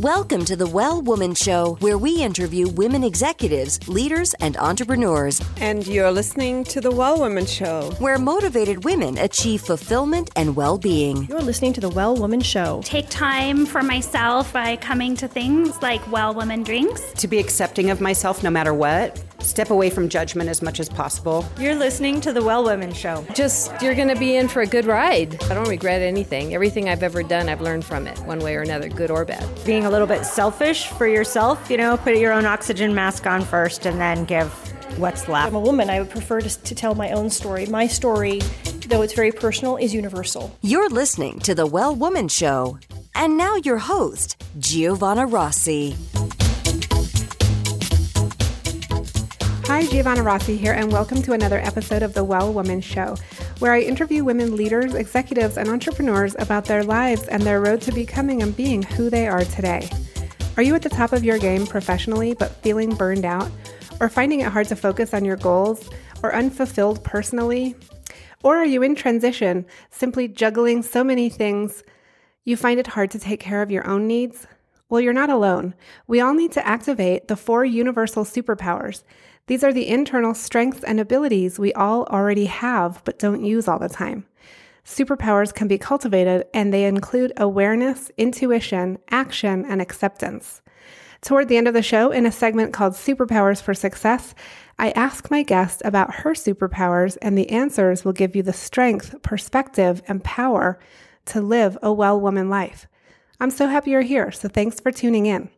Welcome to the Well Woman Show, where we interview women executives, leaders, and entrepreneurs. And you're listening to the Well Woman Show, where motivated women achieve fulfillment and well-being. You're listening to the Well Woman Show. Take time for myself by coming to things like Well Woman Drinks. To be accepting of myself no matter what. Step away from judgment as much as possible. You're listening to the Well Woman Show. You're going to be in for a good ride. I don't regret anything. Everything I've ever done, I've learned from it, one way or another, good or bad. Being a little bit selfish for yourself, put your own oxygen mask on first and then give what's left. I'm a woman. I would prefer to tell my own story. My story, though it's very personal, is universal. You're listening to the Well Woman Show. And now your host, Giovanna Rossi. Hi, Giovanna Rossi here, and welcome to another episode of The Well Woman Show, where I interview women leaders, executives, and entrepreneurs about their lives and their road to becoming and being who they are today. Are you at the top of your game professionally, but feeling burned out, or finding it hard to focus on your goals, or unfulfilled personally? Or are you in transition, simply juggling so many things you find it hard to take care of your own needs? Well, you're not alone. We all need to activate the 4 universal superpowers. These are the internal strengths and abilities we all already have but don't use all the time. Superpowers can be cultivated, and they include awareness, intuition, action, and acceptance. Toward the end of the show, in a segment called Superpowers for Success, I ask my guest about her superpowers, and the answers will give you the strength, perspective, and power to live a well woman life. I'm so happy you're here, so thanks for tuning in.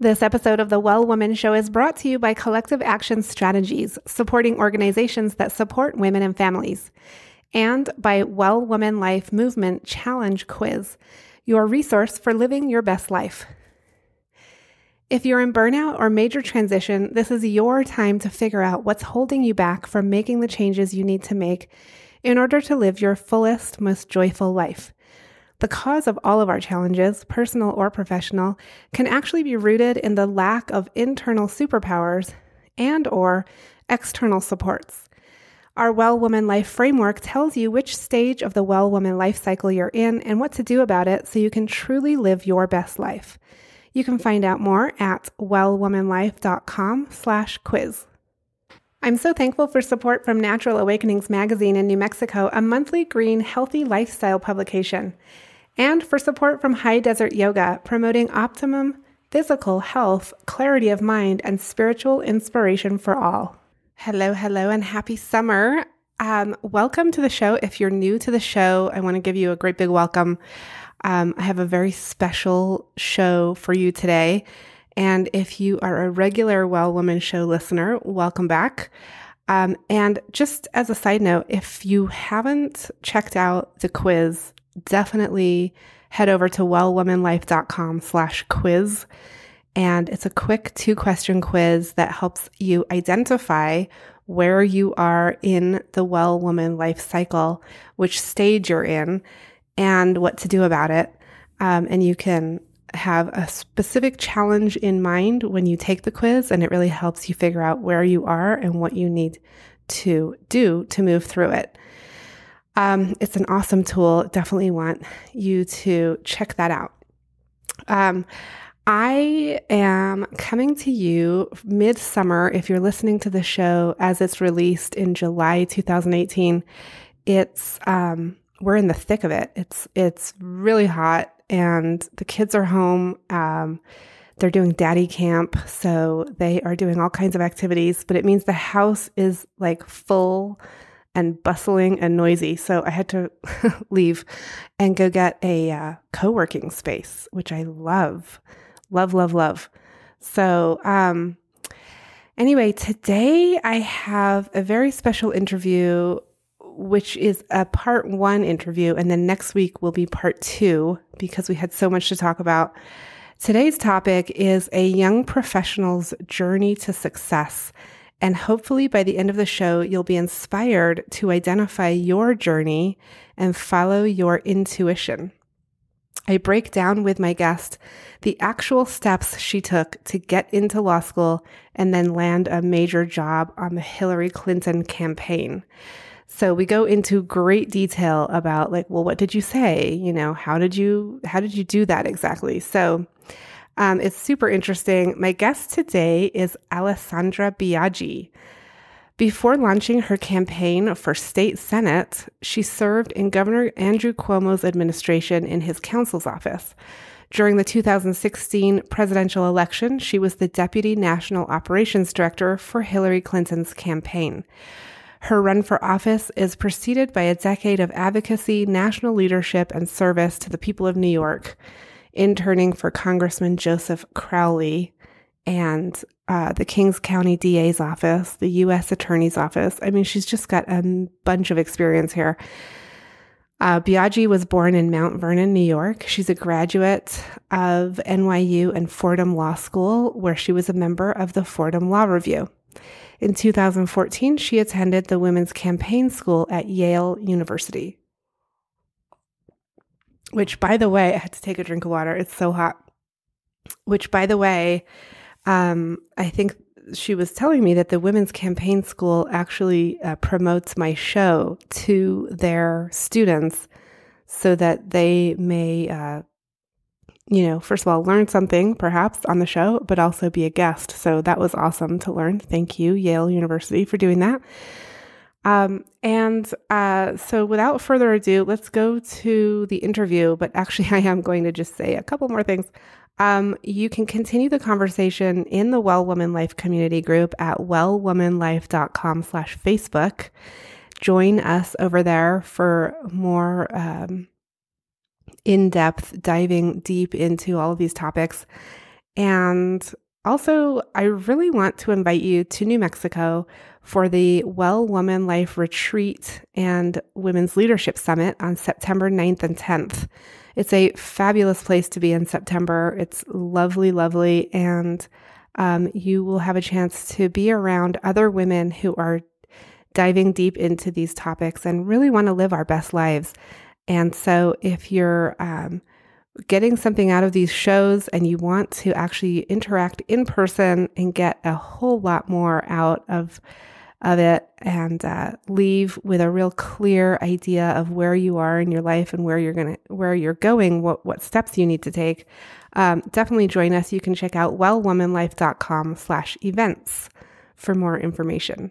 This episode of the Well Woman Show is brought to you by Collective Action Strategies, supporting organizations that support women and families, and by Well Woman Life Movement Challenge Quiz, your resource for living your best life. If you're in burnout or major transition, this is your time to figure out what's holding you back from making the changes you need to make in order to live your fullest, most joyful life. The cause of all of our challenges, personal or professional, can actually be rooted in the lack of internal superpowers and or external supports. Our Well Woman Life framework tells you which stage of the Well Woman life cycle you're in and what to do about it so you can truly live your best life. You can find out more at wellwomanlife.com/quiz. I'm so thankful for support from Natural Awakenings magazine in New Mexico, a monthly green, healthy lifestyle publication, and for support from High Desert Yoga, promoting optimum physical health, clarity of mind, and spiritual inspiration for all. Hello, and happy summer. Welcome to the show. If you're new to the show, I want to give you a great big welcome. I have a very special show for you today. And if you are a regular Well Woman Show listener, welcome back. And just as a side note, if you haven't checked out the quiz, definitely head over to wellwomanlife.com/quiz. And it's a quick 2-question quiz that helps you identify where you are in the Well Woman life cycle, which stage you're in, and what to do about it. And you can have a specific challenge in mind when you take the quiz, and it really helps you figure out where you are and what you need to do to move through it. It's an awesome tool. Definitely want you to check that out. I am coming to you midsummer. If you're listening to the show as it's released in July 2018, we're in the thick of it. It's really hot, and the kids are home. They're doing daddy camp, so they are doing all kinds of activities, but it means the house is like full and bustling and noisy. So I had to leave and go get a co-working space, which I love. So anyway, today I have a very special interview, which is a part 1 interview, and then next week will be part 2 because we had so much to talk about. Today's topic is a young professional's journey to success, and hopefully by the end of the show, you'll be inspired to identify your journey and follow your intuition. I break down with my guest the actual steps she took to get into law school and then land a major job on the Hillary Clinton campaign. So we go into great detail about like, well, what did you say? You know, how did you do that exactly? So it's super interesting. My guest today is Alessandra Biaggi. Before launching her campaign for state senate, she served in Governor Andrew Cuomo's administration in his counsel's office. During the 2016 presidential election, she was the Deputy National Operations Director for Hillary Clinton's campaign. Her run for office is preceded by a decade of advocacy, national leadership, and service to the people of New York, interning for Congressman Joseph Crowley and the Kings County DA's office, the U.S. Attorney's office. I mean, she's just got a bunch of experience here. Biaggi was born in Mount Vernon, New York. She's a graduate of NYU and Fordham Law School, where she was a member of the Fordham Law Review. In 2014, she attended the Women's Campaign School at Yale University. Which, by the way, I had to take a drink of water. It's so hot. Which, by the way, I think she was telling me that the Women's Campaign School actually promotes my show to their students so that they may, first of all, learn something perhaps on the show, but also be a guest. So that was awesome to learn. Thank you, Yale University, for doing that. So without further ado, let's go to the interview. But actually, I am going to just say a couple more things. You can continue the conversation in the Well Woman Life community group at wellwomanlife.com/Facebook. Join us over there for more in-depth diving deep into all of these topics. And also, I really want to invite you to New Mexico for the Well Woman Life Retreat and Women's Leadership Summit on September 9th and 10th. It's a fabulous place to be in September. It's lovely, lovely. And you will have a chance to be around other women who are diving deep into these topics and really want to live our best lives. And so if you're getting something out of these shows and you want to actually interact in person and get a whole lot more out of it and leave with a real clear idea of where you are in your life and where you're going, what steps you need to take, definitely join us. You can check out wellwomanlife.com/events for more information.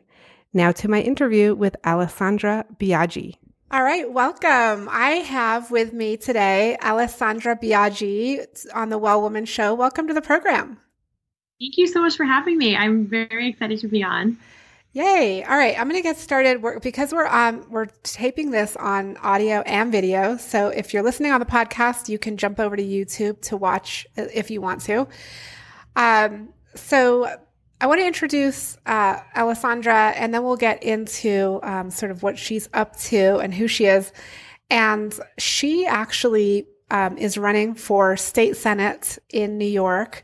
Now to my interview with Alessandra Biaggi. All right, welcome. I have with me today Alessandra Biaggi on the Well Woman Show. Welcome to the program. Thank you so much for having me. I'm very excited to be on. Yay. All right, I'm going to get started because we're taping this on audio and video. So if you're listening on the podcast, you can jump over to YouTube to watch if you want to. So I want to introduce Alessandra, and then we'll get into sort of what she's up to and who she is. And she actually is running for state senate in New York.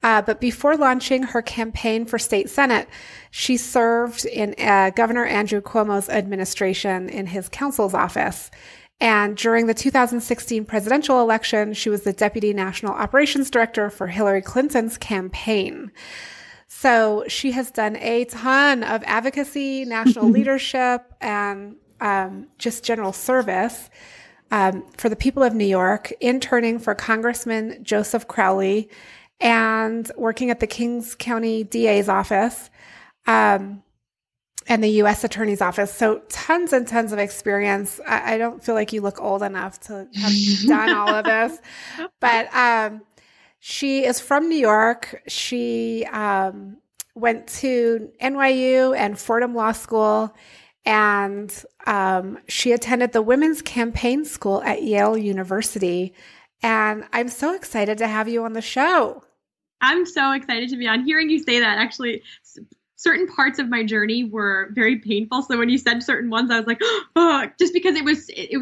But before launching her campaign for state senate, she served in Governor Andrew Cuomo's administration in his counsel's office. And during the 2016 presidential election, she was the Deputy National Operations Director for Hillary Clinton's campaign. So she has done a ton of advocacy, national leadership, and just general service for the people of New York, interning for Congressman Joseph Crowley and working at the Kings County DA's office and the U.S. Attorney's office. So tons and tons of experience. I don't feel like you look old enough to have done all of this, but she is from New York. She went to NYU and Fordham Law School, and she attended the Women's Campaign School at Yale University. And I'm so excited to have you on the show. I'm so excited to be on. Hearing you say that, actually, certain parts of my journey were very painful. So when you said certain ones, I was like, oh, just because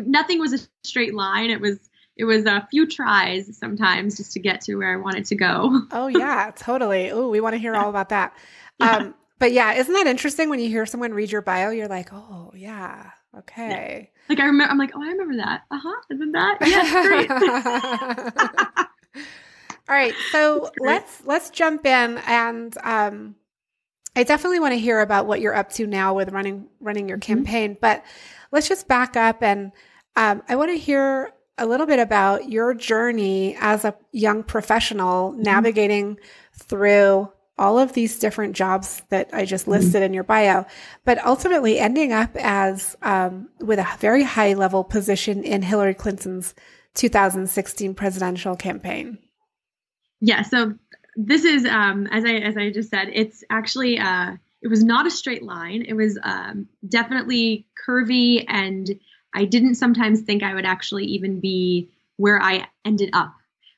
nothing was a straight line. It was a few tries sometimes just to get to where I wanted to go. Oh, yeah, totally. Oh, we want to hear all about that. Yeah. But yeah, isn't that interesting when you hear someone read your bio? You're like, oh, yeah, okay. Yeah. Like I'm like, oh, I remember that. Isn't that? Yes, great. All right, so let's jump in and I definitely want to hear about what you're up to now with running your campaign, but let's just back up and I want to hear a little bit about your journey as a young professional navigating through all of these different jobs that I just listed in your bio, but ultimately ending up as with a very high level position in Hillary Clinton's 2016 presidential campaign. Yeah. So this is, as I just said, it's actually, it was not a straight line. It was definitely curvy, and I didn't sometimes think I would actually even be where I ended up.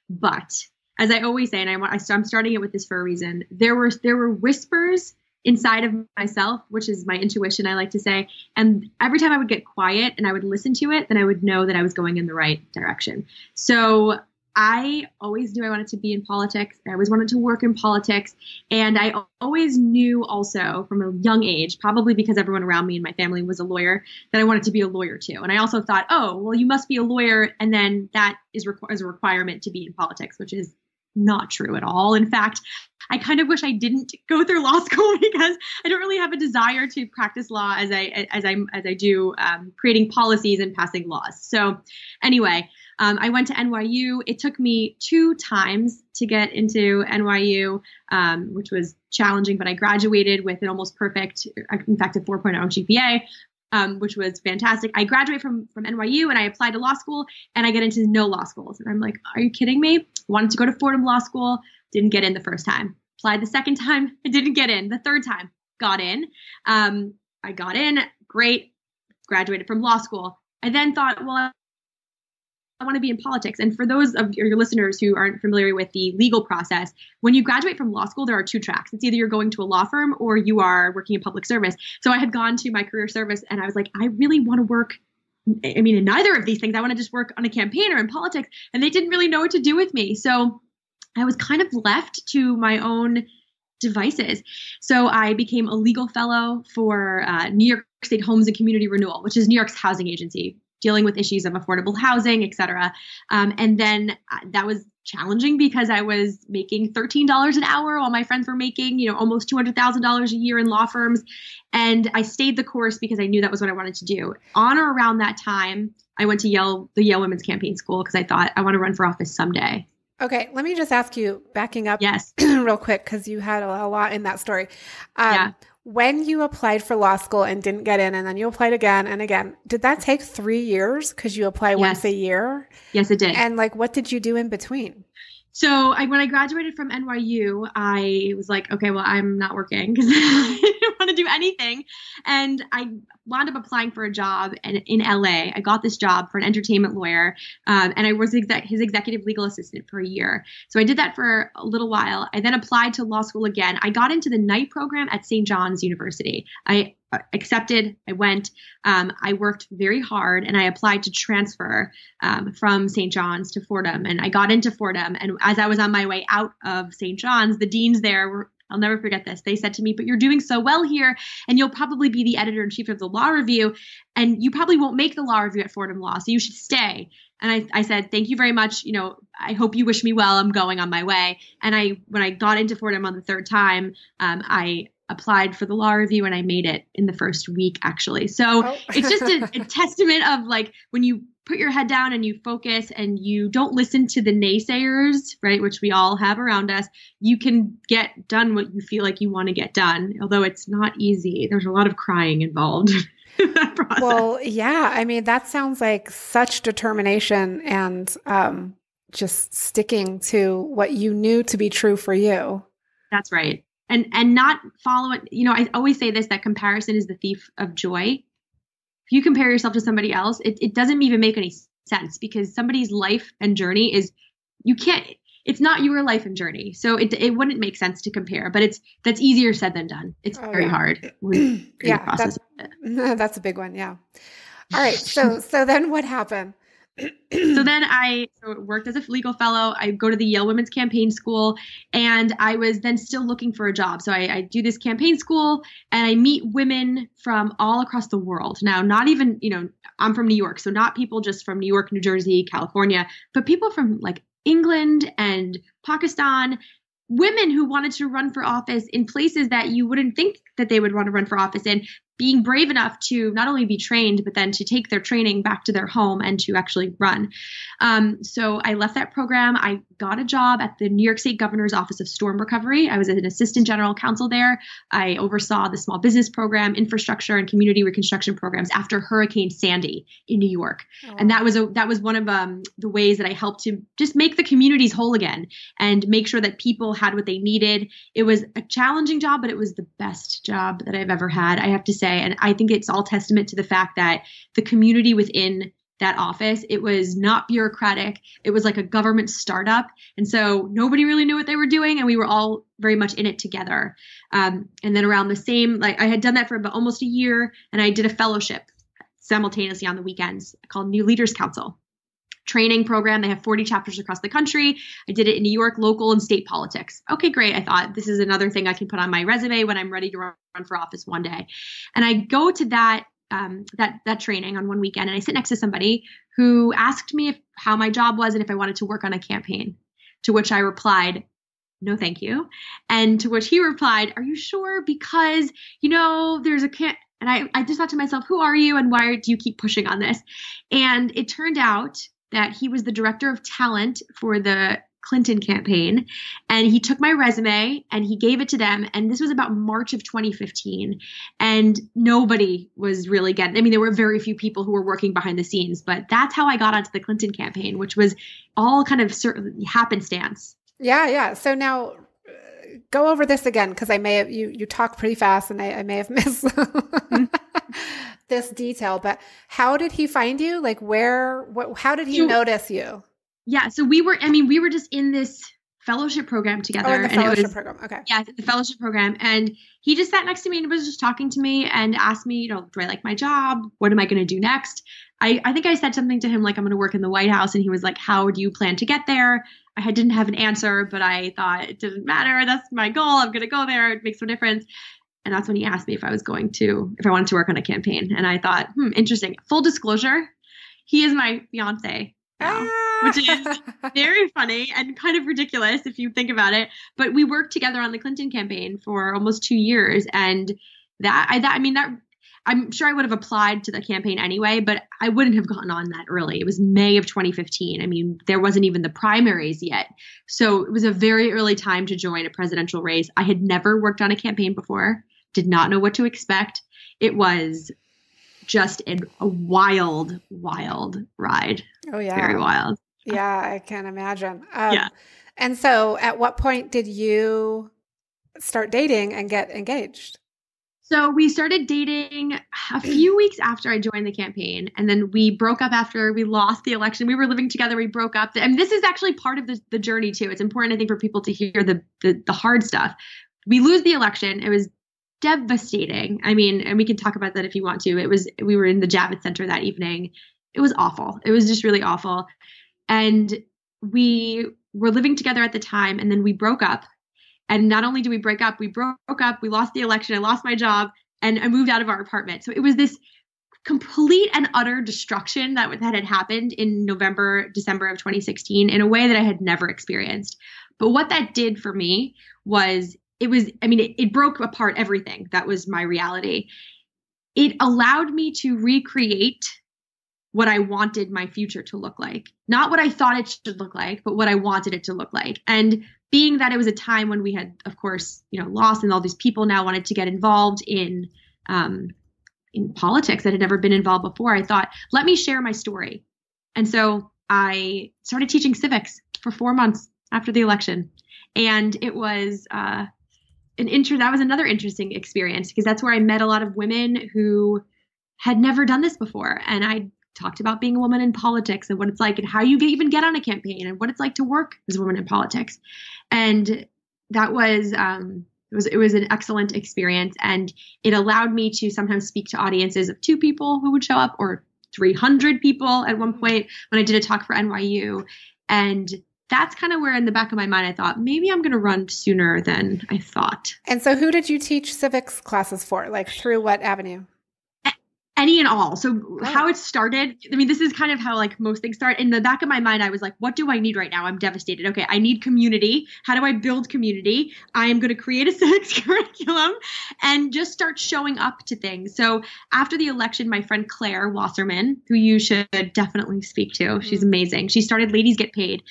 But as I always say, and I'm starting it with this for a reason, there were whispers inside of myself, which is my intuition, I like to say. And every time I would get quiet and I would listen to it, then I would know that I was going in the right direction. So I always knew I wanted to be in politics. I always wanted to work in politics. And I always knew also from a young age, probably because everyone around me and my family was a lawyer, that I wanted to be a lawyer too. And I also thought, oh, well, you must be a lawyer. And then that is a requirement to be in politics, which is not true at all. In fact, I kind of wish I didn't go through law school because I don't really have a desire to practice law as I do creating policies and passing laws. So anyway, I went to NYU. It took me 2 times to get into NYU, which was challenging, but I graduated with an almost perfect, in fact, a 4.0 GPA, which was fantastic. I graduated from NYU and I applied to law school, and I get into no law schools. And I'm like, are you kidding me? Wanted to go to Fordham Law School, didn't get in the first time. Applied the second time, I didn't get in. The third time, got in. I got in, great, graduated from law school. I then thought, well, I want to be in politics. And for those of your listeners who aren't familiar with the legal process, when you graduate from law school, there are 2 tracks. It's either you're going to a law firm or you are working in public service. So I had gone to my career service and I was like, I really want to work, I mean, in neither of these things. I want to just work on a campaign or in politics. And they didn't really know what to do with me. So I was kind of left to my own devices. So I became a legal fellow for New York State Homes and Community Renewal, which is New York's housing agency, dealing with issues of affordable housing, et cetera. And then that was challenging because I was making $13 an hour while my friends were making, almost $200,000 a year in law firms. And I stayed the course because I knew that was what I wanted to do. On or around that time, I went to the Yale Women's Campaign School because I thought I want to run for office someday. Okay, let me just ask you, backing up yes. real quick, because you had a lot in that story. When you applied for law school and didn't get in, and then you applied again and again, did that take 3 years because you apply once a year? Yes, it did. And what did you do in between? So when I graduated from NYU, I was like, okay, well, I'm not working because I didn't want to do anything. And I wound up applying for a job in LA. I got this job for an entertainment lawyer, and I was his executive legal assistant for a year. So I did that for a little while. I then applied to law school again. I got into the night program at St. John's University. I accepted. I went. I worked very hard, and I applied to transfer from St. John's to Fordham, and I got into Fordham. And as I was on my way out of St. John's, the deans there were, I'll never forget this. They said to me, but you're doing so well here, and you'll probably be the editor-in-chief of the Law Review, and you probably won't make the Law Review at Fordham Law, so you should stay. And I said, thank you very much. I hope you wish me well. I'm going on my way. And when I got into Fordham on the 3rd time, I applied for the Law Review and I made it in the first week, actually. So it's just a testament of when you put your head down and you focus and you don't listen to the naysayers, right, which we all have around us, you can get done what you feel like you want to get done, although it's not easy. There's a lot of crying involved in that process. Well, yeah. I mean, that sounds like such determination and just sticking to what you knew to be true for you. That's right. And not follow it. I always say this, that comparison is the thief of joy. If you compare yourself to somebody else, it doesn't even make any sense because somebody's life and journey it's not your life and journey. So it wouldn't make sense to compare, but that's easier said than done. It's very hard. Yeah, that's a big one. Yeah. All right. So then what happened? So then I worked as a legal fellow. I go to the Yale Women's Campaign School, and I was then still looking for a job. So I do this campaign school, and I meet women from all across the world. Now, not even, I'm from New York, so not people just from New York, New Jersey, California, but people from England and Pakistan women who wanted to run for office in places that you wouldn't think that they would want to run for office in, being brave enough to not only be trained, but then to take their training back to their home and to actually run. So I left that program. I got a job at the New York State Governor's Office of Storm Recovery. I was an assistant general counsel there. I oversaw the small business program, infrastructure, and community reconstruction programs after Hurricane Sandy in New York. Oh. And that was one of the ways that I helped to just make the communities whole again and make sure that people had what they needed. It was a challenging job, but it was the best job that I've ever had, I have to say. And I think it's all testament to the fact that the community within that office, it was not bureaucratic. It was like a government startup. And so nobody really knew what they were doing. And we were all very much in it together. And then around the same, like I had done that for about almost a year. And I did a fellowship simultaneously on the weekends called New Leaders Council training program. They have 40 chapters across the country. I did it in New York, local and state politics. Okay, great. I thought this is another thing I can put on my resume when I'm ready to run for office one day. And I go to that training on one weekend, and I sit next to somebody who asked me how my job was and if I wanted to work on a campaign, to which I replied, no, thank you. And to which he replied, are you sure? Because, there's a and I just thought to myself, who are you and why do you keep pushing on this? And it turned out that he was the director of talent for the Clinton campaign. And he took my resume and he gave it to them. And this was about March of 2015. And nobody was really there were very few people who were working behind the scenes, but that's how I got onto the Clinton campaign, which was all kind of happenstance. Yeah. So now go over this again, because I may have, you talk pretty fast and I may have missed this detail, but how did he find you? Like how did he notice you? Yeah. So we were just in this fellowship program together. Oh, in the fellowship program. Okay. Yeah, the fellowship program. And he just sat next to me and was just talking to me and asked me, do I like my job? What am I going to do next? I think I said something to him like, I'm going to work in the White House. And he was like, how do you plan to get there? I didn't have an answer, but I thought it didn't matter. That's my goal. I'm going to go there. It makes no difference. And that's when he asked me if I wanted to work on a campaign. And I thought, interesting. Full disclosure, he is my fiance now, which is very funny and kind of ridiculous if you think about it. But we worked together on the Clinton campaign for almost 2 years. And I'm sure I would have applied to the campaign anyway, but I wouldn't have gotten on that early. It was May of 2015. There wasn't even the primaries yet. So it was a very early time to join a presidential race. I had never worked on a campaign before, did not know what to expect. It was just a wild, wild ride. Oh, yeah. Very wild. Yeah, I can imagine. Yeah. And so at what point did you start dating and get engaged? So we started dating a few weeks after I joined the campaign, and then we broke up after we lost the election. We were living together. We broke up. And this is actually part of the journey too. It's important, I think, for people to hear the hard stuff. We lose the election. It was devastating. And we can talk about that if you want to. We were in the Javits Center that evening. It was awful. It was just really awful. And we were living together at the time, and then we broke up. And not only did we break up, we lost the election, I lost my job, and I moved out of our apartment. So it was this complete and utter destruction that had happened in December of 2016 in a way that I had never experienced. But what that did for me was it broke apart everything. That was my reality. It allowed me to recreate what I wanted my future to look like. Not what I thought it should look like, but what I wanted it to look like. And being that it was a time when we had, of course, lost, and all these people now wanted to get involved in politics that had never been involved before, I thought, let me share my story. And so I started teaching civics for 4 months after the election. And it was that was another interesting experience, because that's where I met a lot of women who had never done this before. And I talked about being a woman in politics and what it's like and how you even get on a campaign and what it's like to work as a woman in politics. And that was, it was an excellent experience. And it allowed me to sometimes speak to audiences of 2 people who would show up, or 300 people at one point when I did a talk for NYU. And that's kind of where in the back of my mind, I thought, maybe I'm going to run sooner than I thought. And so who did you teach civics classes for? Like through what avenue? Any and all. So how it started, I mean, this is kind of how like most things start. In the back of my mind, I was like, what do I need right now? I'm devastated. Okay, I need community. How do I build community? I am going to create a civics curriculum and just start showing up to things. So after the election, my friend Claire Wasserman, who you should definitely speak to, she's amazing. She started Ladies Get Paid.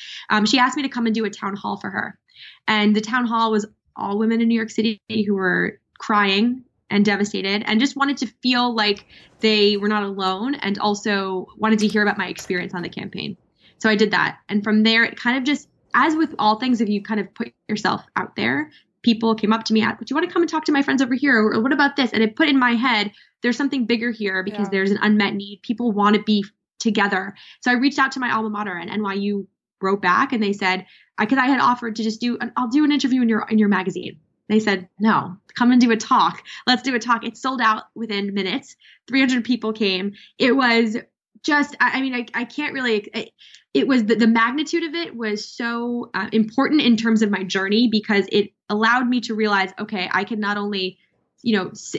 She asked me to come and do a town hall for her. And the town hall was all women in New York City who were crying and devastated and just wanted to feel like they were not alone, and also wanted to hear about my experience on the campaign. So I did that. And from there, it kind of just, as with all things, if you kind of put yourself out there, people came up to me at, do you want to come and talk to my friends over here? Or what about this? And it put in my head, there's something bigger here because there's an unmet need. People want to be together. So I reached out to my alma mater, and NYU wrote back and they said, because I had offered to just I'll do an interview in your magazine. They said, no, come and do a talk. Let's do a talk. It sold out within minutes. 300 people came. It was just, I can't really, it was the magnitude of it was so important in terms of my journey, because it allowed me to realize, okay, I can not only,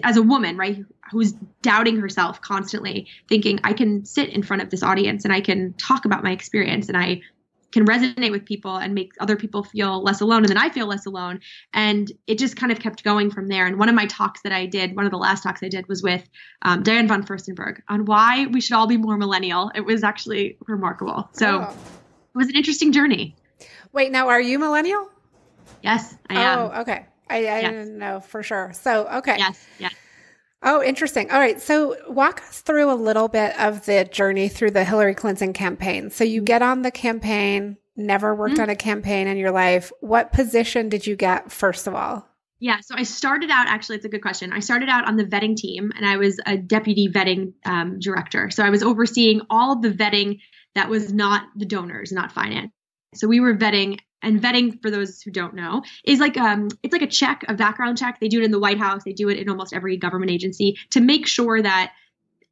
as a woman, right, who's doubting herself constantly, thinking I can sit in front of this audience and I can talk about my experience and I can resonate with people and make other people feel less alone, and then I feel less alone. And it just kind of kept going from there. And one of my talks that I did, one of the last talks I did, was with Diane von Furstenberg on why we should all be more millennial. It was actually remarkable. So it was an interesting journey. Wait, now are you millennial? Yes, I am. Oh, okay. I didn't know for sure. So, okay. Yes. Oh, interesting. All right. So walk us through a little bit of the journey through the Hillary Clinton campaign. So you get on the campaign, never worked on a campaign in your life. What position did you get, first of all? Yeah. So I started out, actually, it's a good question. I started out on the vetting team, and I was a deputy vetting director. So I was overseeing all of the vetting that was not the donors, not finance. So we were vetting. And vetting, for those who don't know, is like it's like a check, a background check. They do it in the White House. They do it in almost every government agency to make sure that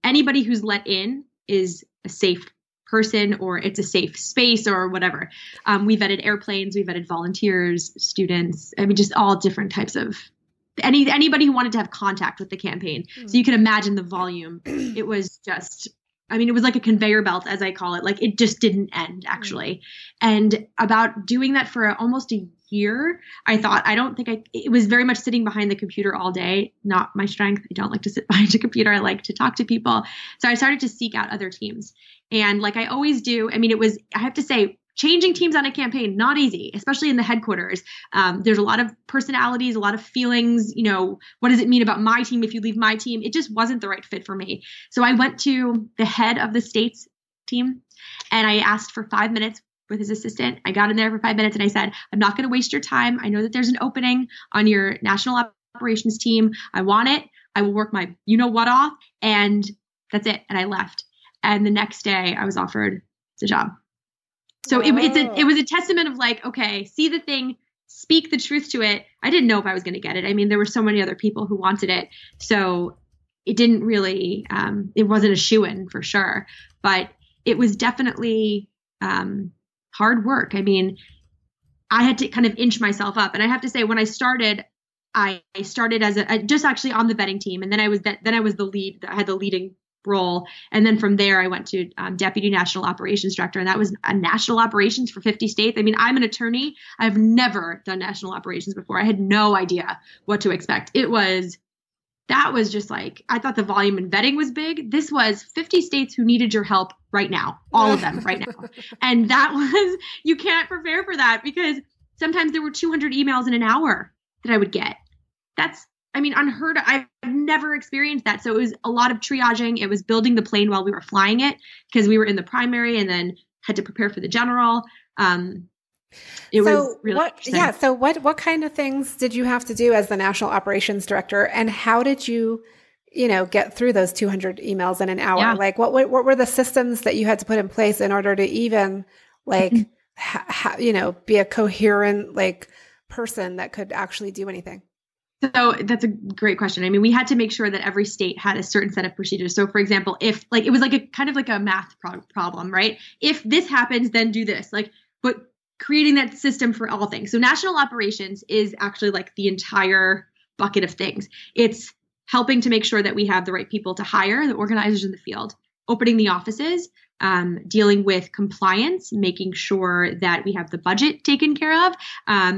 anybody who's let in is a safe person, or it's a safe space, or whatever. We vetted airplanes. We vetted volunteers, students. I mean, just all different types of anybody who wanted to have contact with the campaign. So you can imagine the volume. It was just, it was like a conveyor belt, as I call it. Like, it just didn't end, actually. And about doing that for almost a year, I thought, it was very much sitting behind the computer all day, not my strength. I don't like to sit behind a computer. I like to talk to people. So I started to seek out other teams. And like I always do, I have to say, changing teams on a campaign, not easy, especially in the headquarters. There's a lot of personalities, a lot of feelings. What does it mean about my team if you leave my team? It just wasn't the right fit for me. So I went to the head of the state's team and I asked for 5 minutes with his assistant. I got in there for 5 minutes and I said, I'm not going to waste your time. I know that there's an opening on your national operations team. I want it. I will work my you-know-what off. And that's it. And I left. And the next day I was offered the job. So it was a testament of like, okay, see the thing, speak the truth to it. I didn't know if I was going to get it. There were so many other people who wanted it. So it didn't really, it wasn't a shoo-in for sure, but it was definitely hard work. I had to kind of inch myself up. And I have to say, when I started as just actually on the vetting team. And then I was the lead. I had the leading role. And then from there, I went to Deputy National Operations Director, and that was a national operations for 50 states. I'm an attorney. I've never done national operations before. I had no idea what to expect. That was just like, I thought the volume in vetting was big. This was 50 states who needed your help right now, all of them right now. And you can't prepare for that, because sometimes there were 200 emails in an hour that I would get. That's unheard of. I've never experienced that. So it was a lot of triaging. It was building the plane while we were flying it, because we were in the primary and then had to prepare for the general. Was really interesting. Yeah. So what kind of things did you have to do as the National Operations Director, and how did you, get through those 200 emails in an hour? Yeah. Like what were the systems that you had to put in place in order to even be a coherent person that could actually do anything? So that's a great question. We had to make sure that every state had a certain set of procedures. So for example, if it was like a kind of like a math problem, right? If this happens, then do this, but creating that system for all things. So national operations is actually like the entire bucket of things. It's helping to make sure that we have the right people to hire, the organizers in the field, opening the offices, dealing with compliance, making sure that we have the budget taken care of,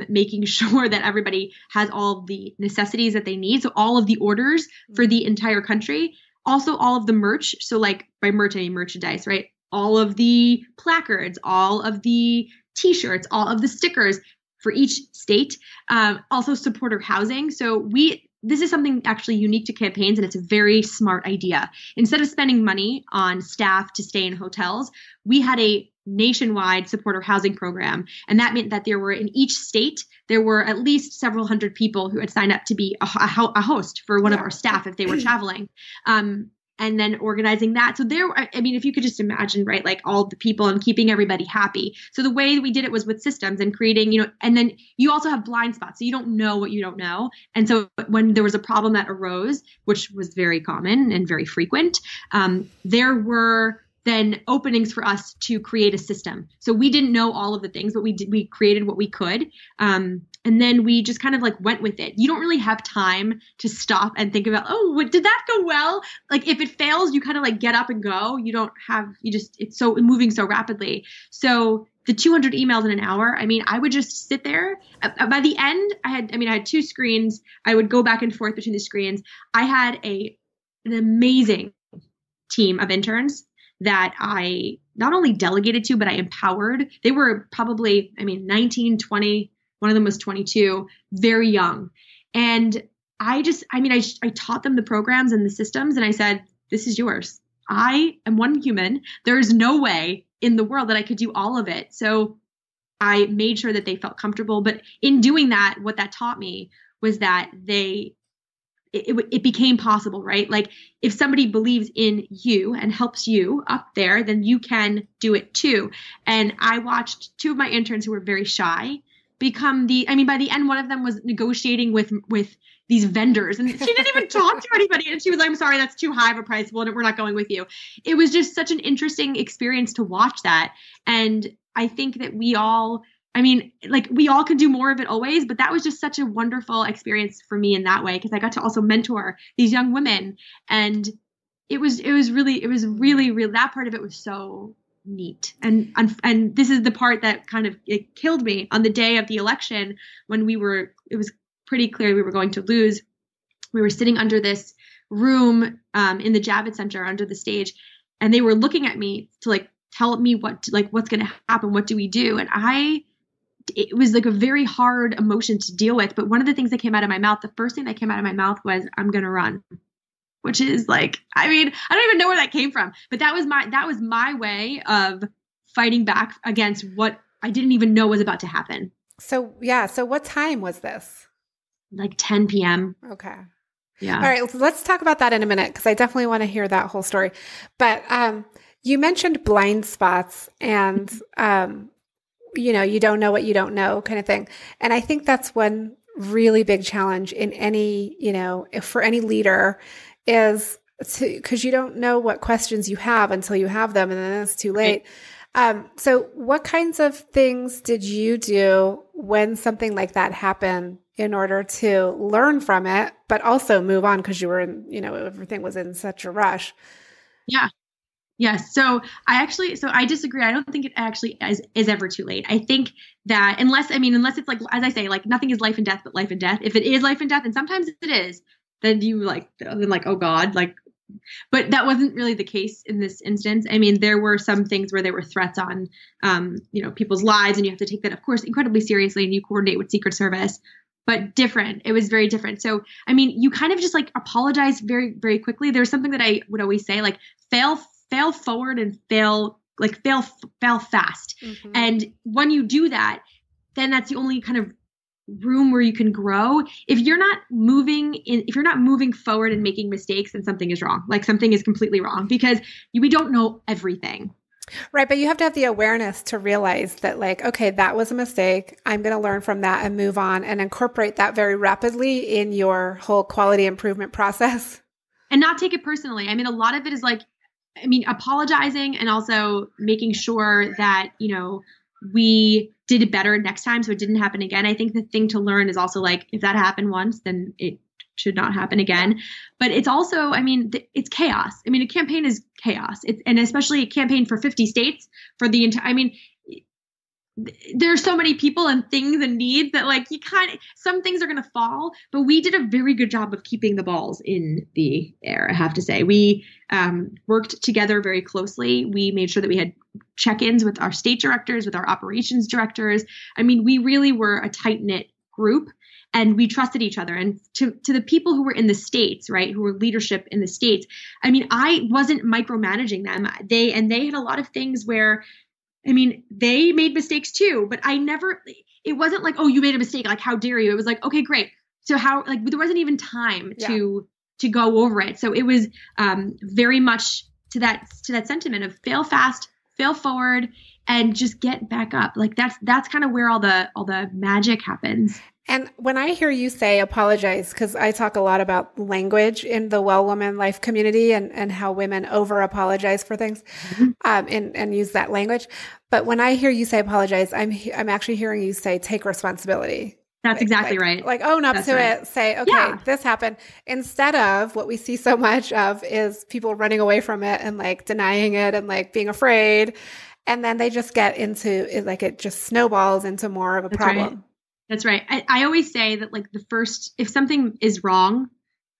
making sure that everybody has all of the necessities that they need. So all of the orders for the entire country, also all of the merch. So like by merch, I mean merchandise, right? All of the placards, all of the t-shirts, all of the stickers for each state, also supporter housing. So this is something actually unique to campaigns, and it's a very smart idea. Instead of spending money on staff to stay in hotels, we had a nationwide supporter housing program. And that meant that there were in each state, there were at least several hundred people who had signed up to be a host for one of our staff if they were traveling. And then organizing that. So if you could just imagine, right, like all the people and keeping everybody happy. So the way we did it was with systems and creating, and then you also have blind spots. So you don't know what you don't know. And so when there was a problem that arose, which was very common and very frequent, there were then openings for us to create a system. So we didn't know all of the things, but we created what we could. And then we just kind of like went with it. You don't really have time to stop and think about, did that go well? Like if it fails, you kind of like get up and go. It's so moving so rapidly. So the 200 emails in an hour, I would just sit there. By the end, I had two screens. I would go back and forth between the screens. I had an amazing team of interns that I not only delegated to, but I empowered. They were probably, 19, 20, one of them was 22, very young. And I taught them the programs and the systems, and I said, this is yours. I am one human. There is no way in the world that I could do all of it. So I made sure that they felt comfortable. But in doing that, what that taught me was that it became possible, right? Like if somebody believes in you and helps you up there, then you can do it too. And I watched two of my interns who were very shy become by the end, one of them was negotiating with these vendors, and she didn't even talk to anybody. And she was like, I'm sorry, that's too high of a price. Well, we're not going with you. It was just such an interesting experience to watch that. And I think that we all can do more of it always, but that was just such a wonderful experience for me in that way, because I got to also mentor these young women. And it was really, that part of it was so neat. And this is the part that kind of, it killed me on the day of the election when it was pretty clear we were going to lose. We were sitting under this room in the Javits Center under the stage, and they were looking at me to like tell me what's going to happen. What do we do? And it was like a very hard emotion to deal with. But one of the things that came out of my mouth, the first thing that came out of my mouth was, I'm going to run, which is like, I don't even know where that came from, but that was my way of fighting back against what I didn't even know was about to happen. So yeah. So what time was this? Like 10 p.m. Okay. Yeah. All right. Let's talk about that in a minute, because I definitely want to hear that whole story. But you mentioned blind spots and, you don't know what you don't know kind of thing. And I think that's one really big challenge in any, for any leader is because you don't know what questions you have until you have them, and then it's too late. So what kinds of things did you do when something like that happened in order to learn from it, but also move on, because you were in, everything was in such a rush? Yeah. Yes. So I disagree. I don't think it actually is ever too late. I think that unless it's like, as I say, like nothing is life and death, but life and death. If it is life and death, and sometimes it is, then oh God, but that wasn't really the case in this instance. There were some things where there were threats on, people's lives, and you have to take that, of course, incredibly seriously, and you coordinate with Secret Service, but different. It was very different. So, you kind of just like apologize very, very quickly. There's something that I would always say, like fail forward and fail fast. Mm-hmm. And when you do that, then that's the only kind of room where you can grow. If you're not moving forward and making mistakes, then something is wrong. Like something is completely wrong, because we don't know everything. Right. But you have to have the awareness to realize that, like, okay, that was a mistake. I'm going to learn from that and move on, and incorporate that very rapidly in your whole quality improvement process. And not take it personally. A lot of it is like, apologizing and also making sure that, we did it better next time so it didn't happen again. I think the thing to learn is also like, if that happened once, then should not happen again. But it's also, I mean, it's chaos. I mean, a campaign is chaos. And especially a campaign for 50 states for the entire, I mean, there's so many people and things and needs that like some things are going to fall, but we did a very good job of keeping the balls in the air. I have to say, we worked together very closely. We made sure that we had check-ins with our state directors, with our operations directors. I mean, we really were a tight-knit group and we trusted each other. And to the people who were in the states, right, who were leadership in the states, I mean, I wasn't micromanaging them. They had a lot of things where, I mean, they made mistakes too, but it wasn't like, oh, you made a mistake. Like, how dare you? It was like, okay, great. So how, like, there wasn't even time to go over it. So it was very much to that sentiment of fail fast, fail forward, and just get back up. Like that's kind of where all the magic happens. And when I hear you say apologize, because I talk a lot about language in the Well Woman Life community and how women over apologize for things, and use that language. But when I hear you say apologize, I'm actually hearing you say take responsibility. That's exactly right. Like own up to it. Say, okay, this happened. Instead of what we see so much of is people running away from it and like denying it and like being afraid. And then they just get into it, like it just snowballs into more of a problem. Right. That's right. I always say that like if something is wrong,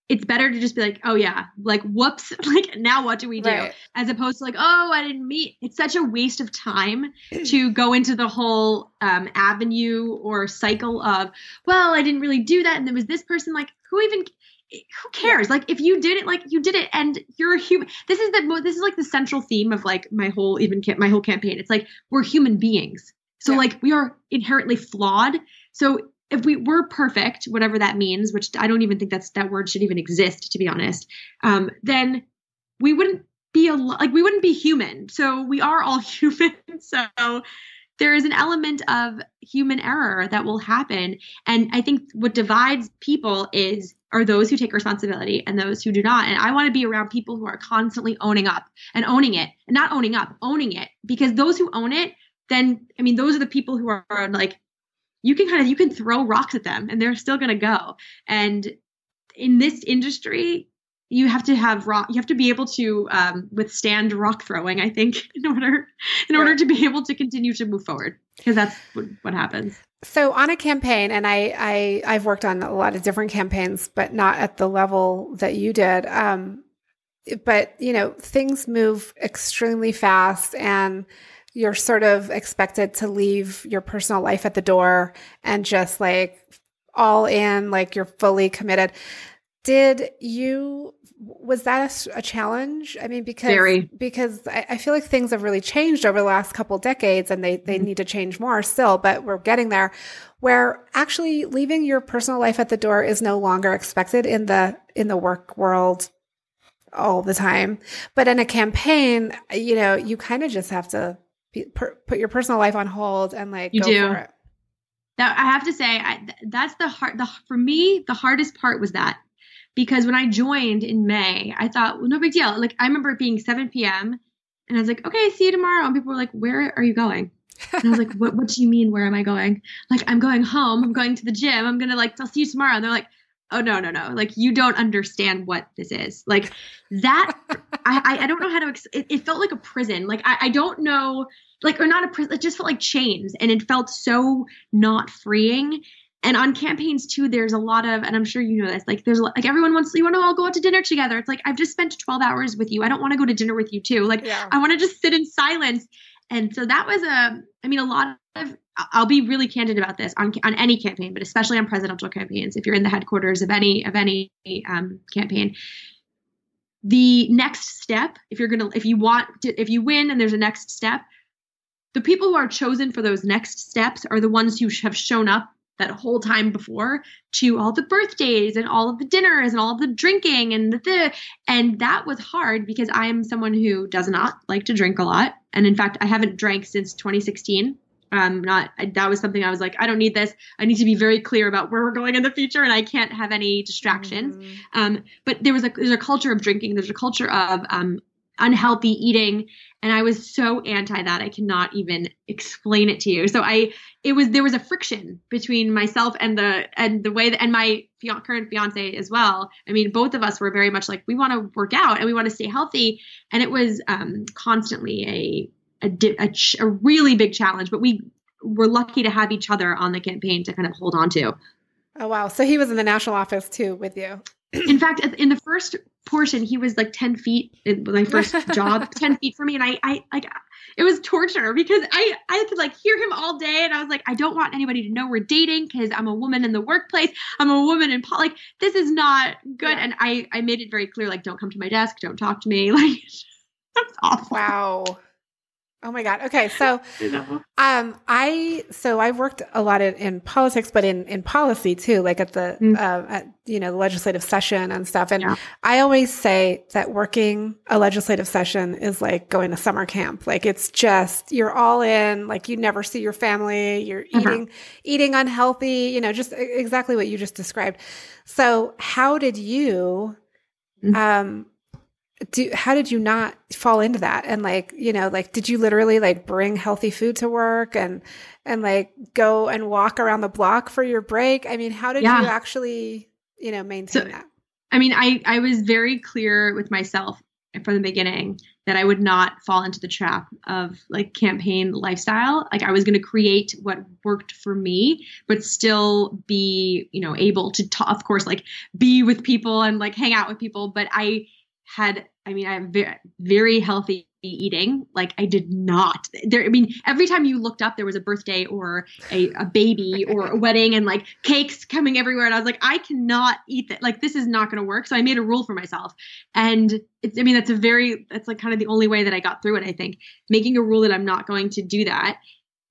it's better to just be like, oh yeah, like whoops, like now what do we do? Right. As opposed to like, oh, I didn't meet. It's such a waste of time to go into the whole avenue or cycle of, well, I didn't really do that. And there was this person, like who cares? Like if you did it, like you did it and you're a human. This is like the central theme of like my whole campaign. It's like, we're human beings. So like we are inherently flawed. So if we were perfect, whatever that means, which I don't even think that word should even exist, to be honest, then we wouldn't be human. So we are all human. So there is an element of human error that will happen. And I think what divides people are those who take responsibility and those who do not. And I want to be around people who are constantly owning up and owning it, and not owning up, owning it, because those who own it, then, I mean, those are the people who are like, you can throw rocks at them and they're still going to go. And in this industry, you have to be able to withstand rock throwing, I think, in order to be able to continue to move forward, because that's what happens. So on a campaign, and I've worked on a lot of different campaigns, but not at the level that you did. But things move extremely fast, and you're sort of expected to leave your personal life at the door and just like all in, like you're fully committed. Was that a challenge? I mean, because I feel like things have really changed over the last couple decades, and they need to change more still, but we're getting there, where actually leaving your personal life at the door is no longer expected in the work world all the time. But in a campaign, you kind of just have to put your personal life on hold and like go for it. Now, I have to say, that's for me, the hardest part was that, because when I joined in May, I thought, well, no big deal. Like, I remember it being 7 p.m. and I was like, okay, see you tomorrow. And people were like, where are you going? And I was like, what do you mean, where am I going? Like, I'm going home. I'm going to the gym. I'm going to I'll see you tomorrow. And they're like, oh, no. Like, you don't understand what this is. Like that, I don't know how to, it felt like a prison. Like, I don't know, like, or not a prison, it just felt like chains, and it felt so not freeing. And on campaigns too, there's a lot of, and I'm sure you know this, like there's like everyone you want to all go out to dinner together. It's like, I've just spent 12 hours with you. I don't want to go to dinner with you too. Like, I want to just sit in silence. And so that was a lot of, I'll be really candid about this on any campaign, but especially on presidential campaigns. If you're in the headquarters of any campaign, the next step, if you win and there's a next step, the people who are chosen for those next steps are the ones who have shown up that whole time before to all the birthdays and all of the dinners and all of the drinking and and that was hard, because I am someone who does not like to drink a lot. And in fact, I haven't drank since 2016. That was something I was like, I don't need this. I need to be very clear about where we're going in the future, and I can't have any distractions. But there's a culture of drinking. There's a culture of unhealthy eating. And I was so anti that I cannot even explain it to you. So there was a friction between myself and the way that, and my current fiance as well. I mean, both of us were very much like, we want to work out and we want to stay healthy. And it was constantly a really big challenge, but we were lucky to have each other on the campaign to kind of hold on to. Oh, wow. So he was in the national office too with you. In fact, in the first portion, he was like 10 feet in my first job, 10 feet from me. And I it was torture because I had to like hear him all day. And I was like, I don't want anybody to know we're dating because I'm a woman in the workplace. I'm a woman in like, this is not good. Yeah. And I made it very clear, like, don't come to my desk. Don't talk to me. Like, that's awful. Wow. Oh my God. Okay. So, I've worked a lot in politics, but in policy too, like at the, the legislative session and stuff. And I always say that working a legislative session is like going to summer camp. Like it's just, you're all in, like you never see your family, you're eating unhealthy, just exactly what you just described. So how did you, how did you not fall into that? And did you literally like bring healthy food to work and like go and walk around the block for your break? I mean, how did you actually, maintain that? I mean, I was very clear with myself from the beginning that I would not fall into the trap of like campaign lifestyle. Like I was going to create what worked for me, but still be, able to talk, of course, like be with people and like hang out with people. But I have very, very healthy eating. Like I did not every time you looked up, there was a birthday or a baby or a wedding and like cakes coming everywhere. And I was like, I cannot eat that. Like, this is not going to work. So I made a rule for myself. And that's like kind of the only way that I got through it. I think making a rule that I'm not going to do that.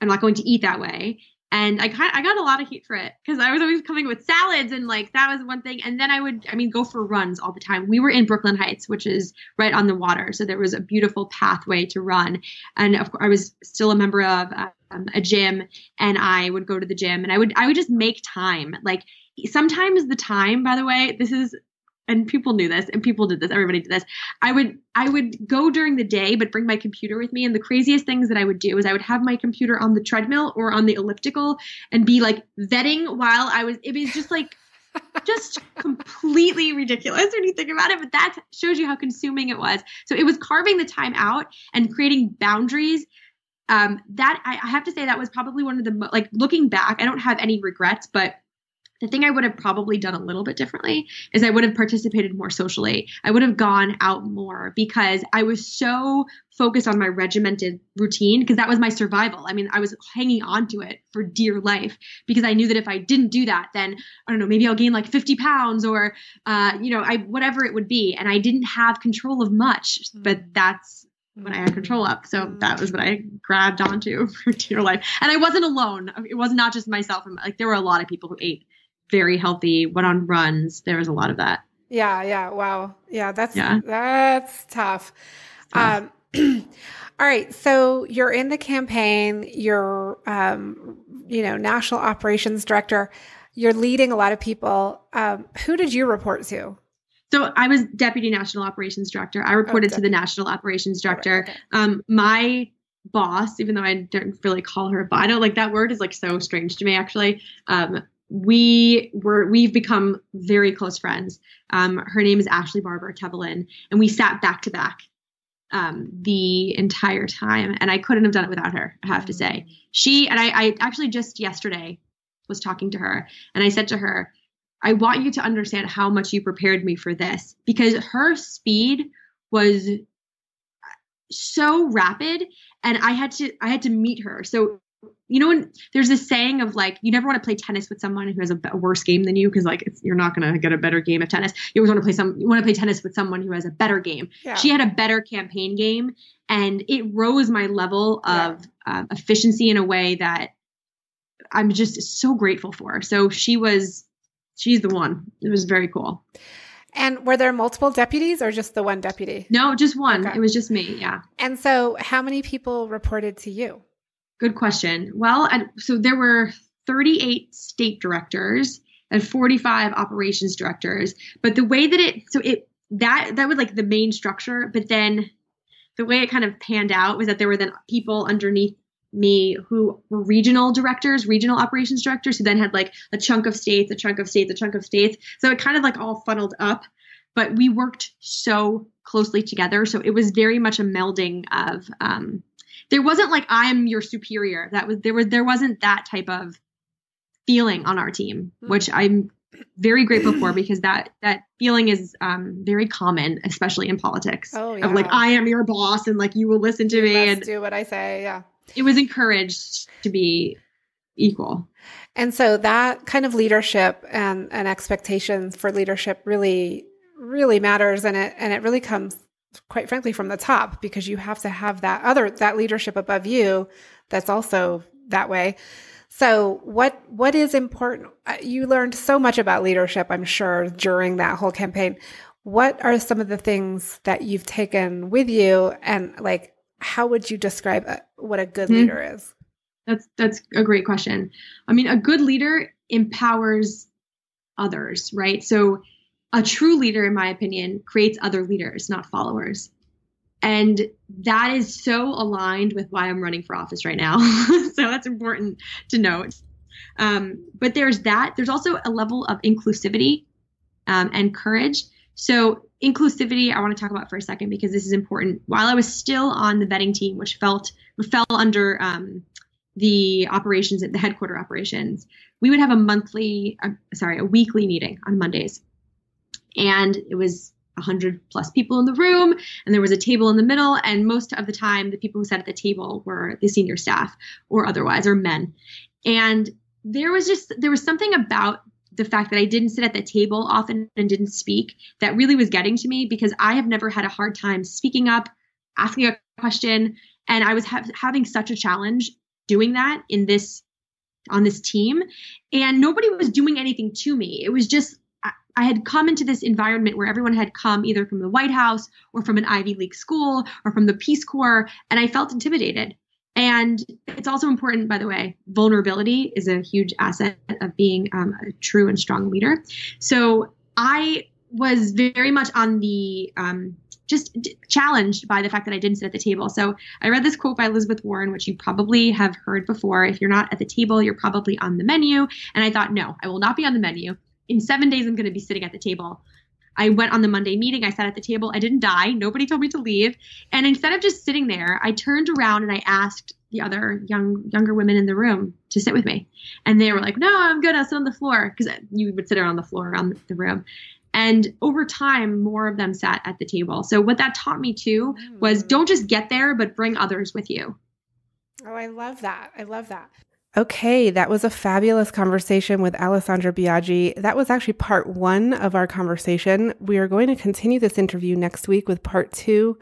I'm not going to eat that way. And I got a lot of heat for it because I was always coming with salads and like that was one thing. And then I would go for runs all the time. We were in Brooklyn Heights, which is right on the water. So there was a beautiful pathway to run. And of course, I was still a member of a gym and I would go to the gym and I would just make time. Like sometimes the time, by the way, and people knew this and people did this. Everybody did this. I would go during the day, but bring my computer with me. And the craziest things that I would do is I would have my computer on the treadmill or on the elliptical and be like vetting while it was just like, just completely ridiculous when you think about it. But that shows you how consuming it was. So it was carving the time out and creating boundaries. That I have to say that was probably one of the, like looking back, I don't have any regrets, but the thing I would have probably done a little bit differently is I would have participated more socially. I would have gone out more because I was so focused on my regimented routine because that was my survival. I mean, I was hanging on to it for dear life because I knew that if I didn't do that, then I don't know, maybe I'll gain like 50 pounds or, whatever it would be. And I didn't have control of much, but that's what I had control of. So that was what I grabbed onto for dear life. And I wasn't alone. It was not just myself. Like there were a lot of people who ate very healthy, went on runs. There was a lot of that. Yeah. Wow. Yeah. That's tough. All right. So you're in the campaign, you're, national operations director, you're leading a lot of people. Who did you report to? So I was deputy national operations director. I reported to the national operations director. Okay. My boss, even though I don't really call her, but I don't like that word is like so strange to me, actually. We've become very close friends. Her name is Ashley Barber Tevelin, and we sat back to back the entire time. And I couldn't have done it without her, I have to say. I actually just yesterday was talking to her and I said to her, I want you to understand how much you prepared me for this because her speed was so rapid and I had to meet her. So when there's this saying of like, you never want to play tennis with someone who has a worse game than you because like you're not going to get a better game of tennis. You always want to play tennis with someone who has a better game. Yeah. She had a better campaign game, and it rose my level of efficiency in a way that I'm just so grateful for. So she's the one. It was very cool. And were there multiple deputies or just the one deputy? No, just one. Okay. It was just me. Yeah. And so how many people reported to you? Good question. Well, so there were 38 state directors and 45 operations directors. But the way that that was like the main structure. But then the way it kind of panned out was that there were then people underneath me who were regional directors, regional operations directors, who then had like a chunk of states, a chunk of states, a chunk of states. So it kind of like all funneled up, but we worked so closely together. So it was very much a melding of, there wasn't like, I am your superior. There wasn't that type of feeling on our team, which I'm very grateful for, because that feeling is very common, especially in politics. Oh, yeah. Of like, I am your boss and like, you will listen to me and do what I say. Yeah. It was encouraged to be equal. And so that kind of leadership and expectations for leadership really, really matters. And it really comes, quite frankly, from the top, because you have to have that leadership above you that's also that way. So what is important? You learned so much about leadership, I'm sure, during that whole campaign. What are some of the things that you've taken with you, and like, how would you describe what a good leader is? That's a great question. I mean, a good leader empowers others, right? So a true leader, in my opinion, creates other leaders, not followers. And that is so aligned with why I'm running for office right now. So that's important to note. But there's that. There's also a level of inclusivity and courage. So inclusivity, I want to talk about for a second, because this is important. While I was still on the vetting team, which fell under the operations at the headquarter operations, we would have a weekly meeting on Mondays. And it was 100 plus people in the room, and there was a table in the middle. And most of the time, the people who sat at the table were the senior staff or otherwise, or men. And there was something about the fact that I didn't sit at the table often and didn't speak that really was getting to me, because I have never had a hard time speaking up, asking a question. And I was having such a challenge doing that on this team, and nobody was doing anything to me. It was just, I had come into this environment where everyone had come either from the White House or from an Ivy League school or from the Peace Corps, and I felt intimidated. And it's also important, by the way, vulnerability is a huge asset of being a true and strong leader. So I was very much on the just challenged by the fact that I didn't sit at the table. So I read this quote by Elizabeth Warren, which you probably have heard before. If you're not at the table, you're probably on the menu. And I thought, no, I will not be on the menu. In 7 days, I'm going to be sitting at the table. I went on the Monday meeting. I sat at the table. I didn't die. Nobody told me to leave. And instead of just sitting there, I turned around and I asked the other younger women in the room to sit with me. And they were like, no, I'm good. I'll sit on the floor. Because you would sit around the floor around the room. And over time, more of them sat at the table. So what that taught me too was don't just get there, but bring others with you. Oh, I love that. I love that. Okay, that was a fabulous conversation with Alessandra Biaggi. That was actually part 1 of our conversation. We are going to continue this interview next week with part 2,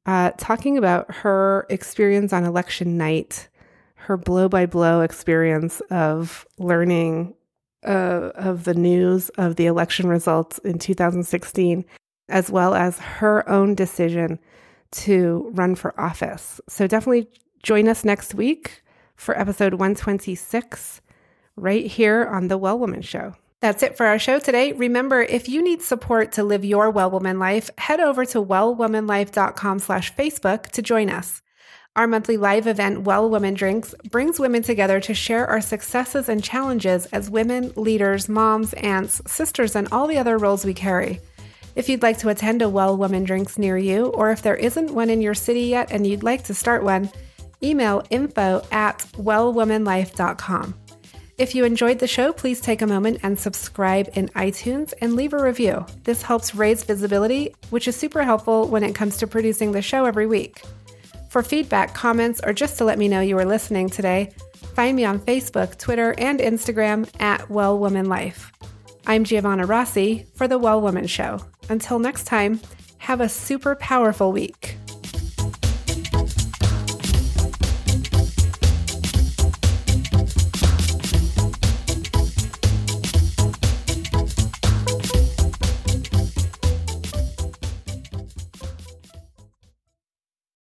talking about her experience on election night, her blow-by-blow experience of learning of the news of the election results in 2016, as well as her own decision to run for office. So definitely join us next week for episode 126, right here on The Well Woman Show. That's it for our show today. Remember, if you need support to live your Well Woman life, head over to wellwomanlife.com/Facebook to join us. Our monthly live event, Well Woman Drinks, brings women together to share our successes and challenges as women, leaders, moms, aunts, sisters, and all the other roles we carry. If you'd like to attend a Well Woman Drinks near you, or if there isn't one in your city yet and you'd like to start one, email info@wellwomanlife.com. If you enjoyed the show, please take a moment and subscribe in iTunes and leave a review. This helps raise visibility, which is super helpful when it comes to producing the show every week. For feedback, comments, or just to let me know you were listening today, find me on Facebook, Twitter, and Instagram @WellWomanLife. I'm Giovanna Rossi for The Well Woman Show. Until next time, have a super powerful week.